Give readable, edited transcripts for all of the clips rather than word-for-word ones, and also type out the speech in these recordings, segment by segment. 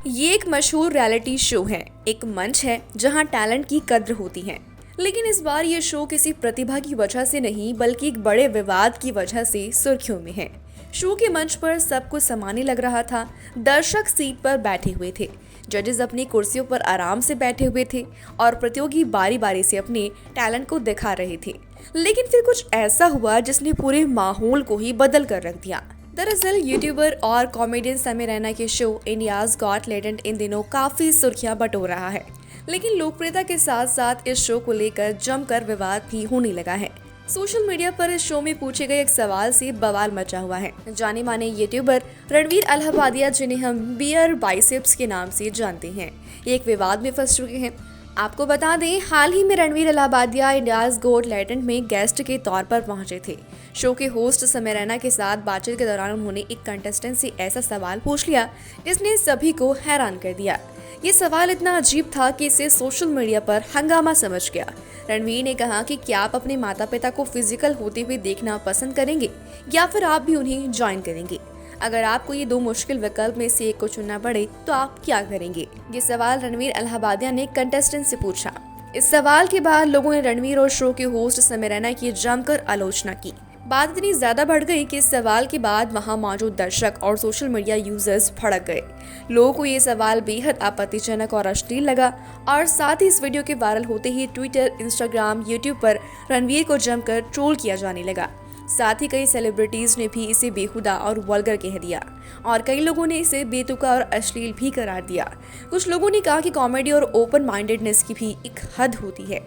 ये एक मशहूर रियलिटी शो है, एक मंच है जहां टैलेंट की कद्र होती है। लेकिन इस बार ये शो किसी प्रतिभा की वजह से नहीं बल्कि एक बड़े विवाद की वजह से सुर्खियों में है। शो के मंच पर सब कुछ सामान्य लग रहा था। दर्शक सीट पर बैठे हुए थे, जजेस अपनी कुर्सियों पर आराम से बैठे हुए थे और प्रतियोगी बारी बारी से अपने टैलेंट को दिखा रहे थे। लेकिन फिर कुछ ऐसा हुआ जिसने पूरे माहौल को ही बदल कर रख दिया। दरअसल यूट्यूबर और कॉमेडियन समय रैना के show India's got talent in दिनों काफी सुर्खियां बटोर रहा है। लेकिन लोकप्रियता के साथ साथ इस शो को लेकर जमकर विवाद भी होने लगा है। सोशल मीडिया पर इस शो में पूछे गए एक सवाल से बवाल मचा हुआ है। जाने माने यूट्यूबर रणवीर अलाहाबादिया, जिन्हें हम बियर बाइसेप्स के नाम से जानते हैं, एक विवाद में फंस चुके हैं। आपको बता दें, हाल ही में Ranveer Allahbadia India's got talent में गेस्ट के तौर पर पहुंचे थे। शो के होस्ट समय रैना के साथ बातचीत के दौरान उन्होंने एक कंटेस्टेंट से ऐसा सवाल पूछ लिया जिसने सभी को हैरान कर दिया। ये सवाल इतना अजीब था कि इसे सोशल मीडिया पर हंगामा समझ गया। रणवीर ने कहा कि क्या आप अपने माता पिता को फिजिकल होते हुए देखना पसंद करेंगे या फिर आप भी उन्हें ज्वाइन करेंगे। अगर आपको ये दो मुश्किल विकल्प में से एक को चुनना पड़े तो आप क्या करेंगे। ये सवाल रणवीर अलाहाबादिया ने कंटेस्टेंट से पूछा। इस सवाल के बाद लोगों ने रणवीर और शो के होस्ट समय रैना की जमकर आलोचना की। बात इतनी ज्यादा बढ़ गई कि इस सवाल के बाद वहां मौजूद दर्शक और सोशल मीडिया यूजर्स भड़क गए। लोगों को ये सवाल बेहद आपत्तिजनक और अश्लील लगा और साथ ही इस वीडियो के वायरल होते ही ट्विटर, इंस्टाग्राम, यूट्यूब पर रणवीर को जमकर ट्रोल किया जाने लगा। साथ ही कई सेलिब्रिटीज ने भी इसे बेहुदा और वल्गर कह दिया और कई लोगों ने इसे बेतुका और अश्लील भी करार दिया। कुछ लोगों ने कहा कि कॉमेडी और ओपन माइंडेडनेस की भी एक हद होती है।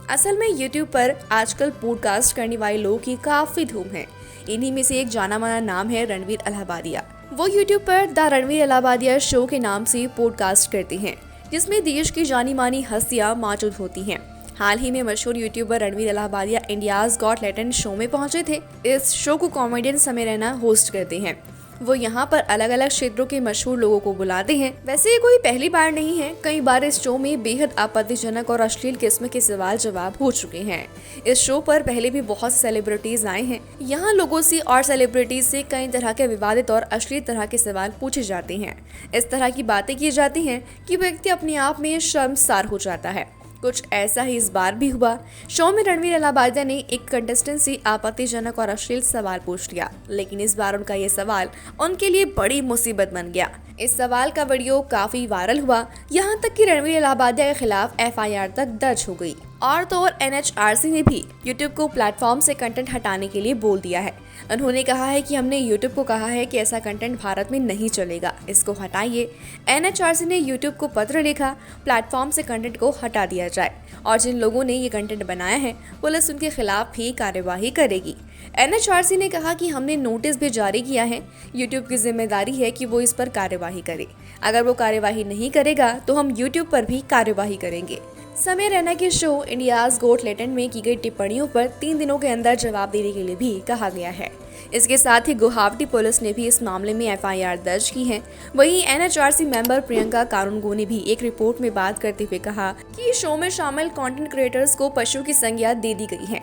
असल में यूट्यूब पर आजकल पॉडकास्ट करने वाले लोगों की काफी धूम है। इन्हीं में से एक जाना माना नाम है रणवीर अलाहाबादिया। वो यूट्यूब पर द रणवीर अलाहाबादिया शो के नाम से पॉडकास्ट करते हैं, जिसमें देश की जानी मानी हस्तियां मौजूद होती हैं। हाल ही में मशहूर YouTuber Ranveer Allahbadia India's got talent show में पहुंचे थे। इस शो को कॉमेडियन समय रैना होस्ट करते हैं। वो यहाँ पर अलग अलग क्षेत्रों के मशहूर लोगों को बुलाते हैं। वैसे ये कोई पहली बार नहीं है, कई बार इस शो में बेहद आपत्तिजनक और अश्लील किस्म के सवाल जवाब हो चुके हैं। इस शो पर पहले भी बहुत सेलिब्रिटीज आए हैं। यहाँ लोगों से और सेलिब्रिटीज से कई तरह के विवादित और अश्लील तरह के सवाल पूछे जाते हैं। इस तरह की बातें की जाती हैं कि व्यक्ति अपने आप में शर्मसार हो जाता है। कुछ ऐसा ही इस बार भी हुआ। शो में रणवीर अलाहाबादिया ने एक कंटेस्टेंट से आपत्तिजनक और अश्लील सवाल पूछ लिया, लेकिन इस बार उनका ये सवाल उनके लिए बड़ी मुसीबत बन गया। इस सवाल का वीडियो काफी वायरल हुआ, यहाँ तक कि रणवीर अलाहाबादिया के खिलाफ FIR तक दर्ज हो गई। और तो और NHRC ने भी यूट्यूब को प्लेटफॉर्म से कंटेंट हटाने के लिए बोल दिया है। उन्होंने कहा है कि हमने यूट्यूब को कहा है कि ऐसा कंटेंट भारत में नहीं चलेगा, इसको हटाइए। NHRC ने यूट्यूब को पत्र लिखा, प्लेटफॉर्म से कंटेंट को हटा दिया जाए और जिन लोगों ने ये कंटेंट बनाया है पुलिस उनके खिलाफ भी कार्यवाही करेगी। NHRC ने कहा कि हमने नोटिस भी जारी किया है, यूट्यूब की जिम्मेदारी है कि वो इस पर कार्यवाही करे। अगर वो कार्यवाही नहीं करेगा तो हम यूट्यूब पर भी कार्यवाही करेंगे। समय रैना के शो इंडियाज गॉट टैलेंट में की गई टिप्पणियों पर 3 दिनों के अंदर जवाब देने के लिए भी कहा गया है। इसके साथ ही गुवाहाटी पुलिस ने भी इस मामले में FIR दर्ज की है। वहीं NHRC मेंबर प्रियंका कानूनगो ने भी एक रिपोर्ट में बात करते हुए कहा कि शो में शामिल कंटेंट क्रिएटर्स को पशु की संज्ञा दे दी गई है।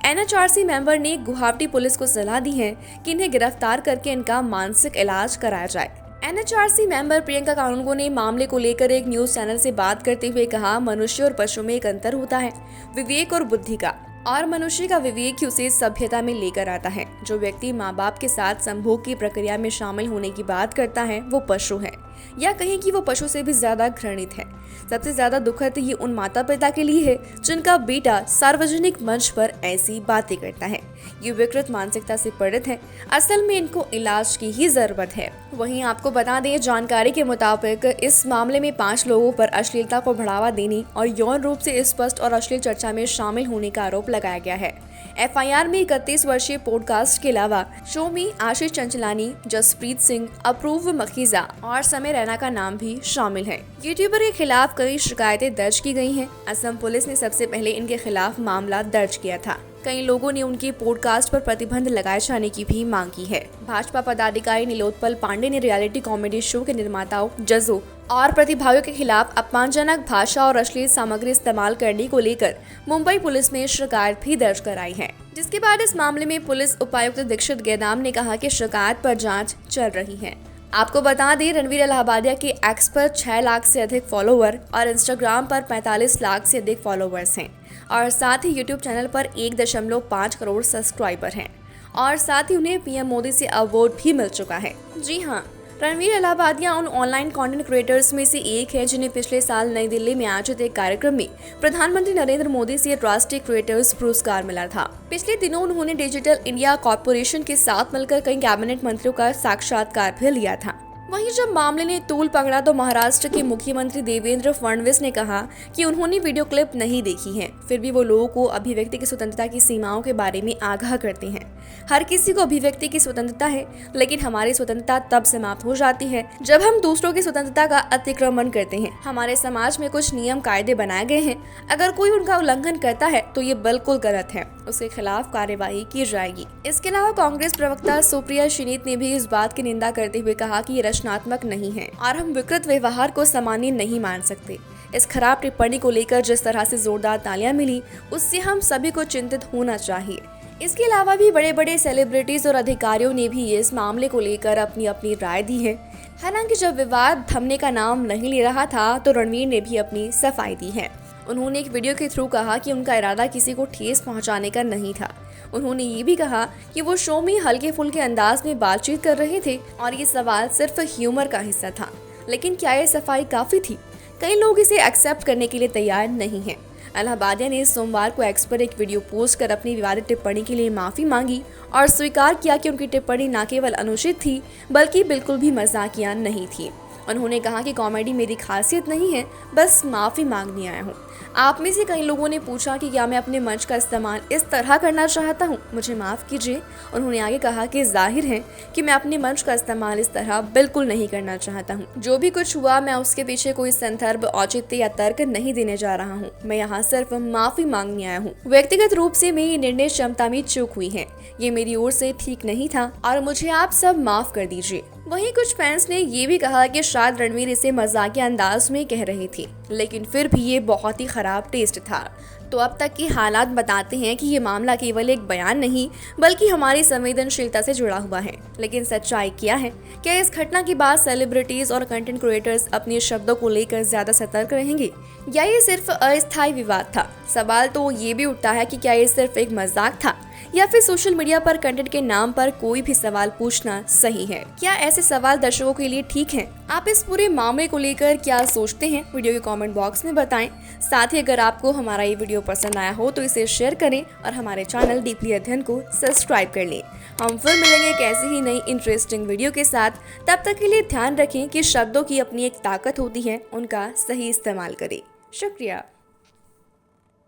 NHRC मेंबर ने गुवाहाटी पुलिस को सलाह दी है कि इन्हें गिरफ्तार करके इनका मानसिक इलाज कराया जाए। NHRC मेंबर प्रियंका कानूनगो ने मामले को लेकर एक न्यूज चैनल से बात करते हुए कहा, मनुष्य और पशु में एक अंतर होता है, विवेक और बुद्धि का। और मनुष्य का विवेक ही उसे सभ्यता में लेकर आता है। जो व्यक्ति माँ बाप के साथ संभोग की प्रक्रिया में शामिल होने की बात करता है वो पशु है, या कहें कि वो पशु से भी ज्यादा घृणित है। सबसे ज्यादा दुखद ये उन माता पिता के लिए है जिनका बेटा सार्वजनिक मंच पर ऐसी बातें करता है। ये विकृत मानसिकता से पीड़ित है। असल में इनको इलाज की ही जरूरत है। वहीं आपको बता दें, जानकारी के मुताबिक इस मामले में 5 लोगों पर अश्लीलता को बढ़ावा देने और यौन रूप से स्पष्ट और अश्लील चर्चा में शामिल होने का आरोप लगाया गया है। FIR में 31 वर्षीय पॉडकास्ट के अलावा शो में आशीष चंचलानी, जसप्रीत सिंह, अपूर्व मखीजा और समय रैना का नाम भी शामिल है। यूट्यूबर के खिलाफ कई शिकायतें दर्ज की गई हैं। असम पुलिस ने सबसे पहले इनके खिलाफ मामला दर्ज किया था। कई लोगों ने उनके पॉडकास्ट पर प्रतिबंध लगाए जाने की भी मांग की है। भाजपा पदाधिकारी नीलोत्पल पांडे ने रियलिटी कॉमेडी शो के निर्माताओं, जजों और प्रतिभागियों के खिलाफ अपमानजनक भाषा और अश्लील सामग्री इस्तेमाल करने को लेकर मुंबई पुलिस में शिकायत भी दर्ज कराई है। जिसके बाद इस मामले में पुलिस उपायुक्त दीक्षित गेदाम ने कहा कि शिकायत पर जांच चल रही है। आपको बता दें, रणवीर इलाहाबादिया के एक्स पर 6 लाख से अधिक फॉलोवर और इंस्टाग्राम पर 45 लाख से अधिक फॉलोवर्स हैं और साथ ही यूट्यूब चैनल पर 1.5 करोड़ सब्सक्राइबर हैं और साथ ही उन्हें पीएम मोदी से अवार्ड भी मिल चुका है। जी हाँ, रणवीर इलाहाबादिया उन ऑनलाइन कंटेंट क्रिएटर्स में से एक है जिन्हें पिछले साल नई दिल्ली में आयोजित एक कार्यक्रम में प्रधानमंत्री नरेंद्र मोदी से राष्ट्रीय क्रिएटर्स पुरस्कार मिला था। पिछले दिनों उन्होंने डिजिटल इंडिया कॉर्पोरेशन के साथ मिलकर कई कैबिनेट मंत्रियों का साक्षात्कार भी लिया था। वहीं जब मामले ने तूल पकड़ा तो महाराष्ट्र के मुख्यमंत्री देवेंद्र फडणवीस ने कहा कि उन्होंने वीडियो क्लिप नहीं देखी है, फिर भी वो लोगों को अभिव्यक्ति की स्वतंत्रता की सीमाओं के बारे में आगाह करते हैं। हर किसी को अभिव्यक्ति की स्वतंत्रता है, लेकिन हमारी स्वतंत्रता तब समाप्त हो जाती है जब हम दूसरों की स्वतंत्रता का अतिक्रमण करते हैं। हमारे समाज में कुछ नियम कायदे बनाए गए हैं, अगर कोई उनका उल्लंघन करता है तो ये बिल्कुल गलत है, उसके खिलाफ कार्यवाही की जाएगी। इसके अलावा कांग्रेस प्रवक्ता सुप्रिया श्रीनीत ने भी इस बात की निंदा करते हुए कहा कि ये रचनात्मक नहीं है और हम विकृत व्यवहार को सामान्य नहीं मान सकते। इस खराब टिप्पणी को लेकर जिस तरह से जोरदार तालियां मिली, उससे हम सभी को चिंतित होना चाहिए। इसके अलावा भी बड़े बड़े सेलिब्रिटीज और अधिकारियों ने भी इस मामले को लेकर अपनी अपनी राय दी है। हालांकि जब विवाद थमने का नाम नहीं ले रहा था तो रणवीर ने भी अपनी सफाई दी है। उन्होंने एक वीडियो के थ्रू कहा कि उनका इरादा किसी को ठेस पहुंचाने का नहीं था। उन्होंने ये भी कहा कि वो शो में हल्के फुल्के अंदाज में बातचीत कर रहे थे और ये सवाल सिर्फ ह्यूमर का हिस्सा था। लेकिन क्या ये सफाई काफी थी? कई लोग इसे एक्सेप्ट करने के लिए तैयार नहीं हैं। इलाहाबादिया ने सोमवार को एक्स पर एक वीडियो पोस्ट कर अपनी विवादित टिप्पणी के लिए माफी मांगी और स्वीकार किया कि उनकी टिप्पणी न केवल अनुचित थी बल्कि बिल्कुल भी मजाकिया नहीं थी। उन्होंने कहा कि कॉमेडी मेरी खासियत नहीं है, बस माफी मांगने आया हूँ। आप में से कई लोगों ने पूछा कि क्या मैं अपने मंच का इस्तेमाल इस तरह करना चाहता हूँ, मुझे माफ़ कीजिए। उन्होंने आगे कहा कि जाहिर है कि मैं अपने मंच का इस्तेमाल इस तरह बिल्कुल नहीं करना चाहता हूँ। जो भी कुछ हुआ, मैं उसके पीछे कोई संदर्भ, औचित्य या तर्क नहीं देने जा रहा हूँ। मैं यहाँ सिर्फ माफ़ी मांगने आया हूँ। व्यक्तिगत रूप से मेरी निर्णय क्षमता में चूक हुई है, ये मेरी ओर से ठीक नहीं था और मुझे आप सब माफ़ कर दीजिए। वहीं कुछ फैंस ने ये भी कहा कि शायद रणवीर इसे मजाकिया अंदाज में कह रहे थे, लेकिन फिर भी ये बहुत ही खराब टेस्ट था। तो अब तक के हालात बताते हैं कि ये मामला केवल एक बयान नहीं बल्कि हमारी संवेदनशीलता से जुड़ा हुआ है। लेकिन सच्चाई क्या है? क्या इस घटना के बाद सेलिब्रिटीज और कंटेंट क्रिएटर्स अपने शब्दों को लेकर ज्यादा सतर्क रहेंगे या ये सिर्फ अस्थायी विवाद था? सवाल तो ये भी उठता है कि क्या ये सिर्फ एक मजाक था या फिर सोशल मीडिया पर कंटेंट के नाम पर कोई भी सवाल पूछना सही है? क्या ऐसे सवाल दर्शकों के लिए ठीक हैं? आप इस पूरे मामले को लेकर क्या सोचते हैं? वीडियो के कमेंट बॉक्स में बताएं। साथ ही अगर आपको हमारा ये वीडियो पसंद आया हो तो इसे शेयर करें और हमारे चैनल डीपली अध्ययन को सब्सक्राइब कर लें। हम फिर मिलेंगे एक ऐसी ही नई इंटरेस्टिंग वीडियो के साथ। तब तक के लिए ध्यान रखें कि शब्दों की अपनी एक ताकत होती है, उनका सही इस्तेमाल करें। शुक्रिया।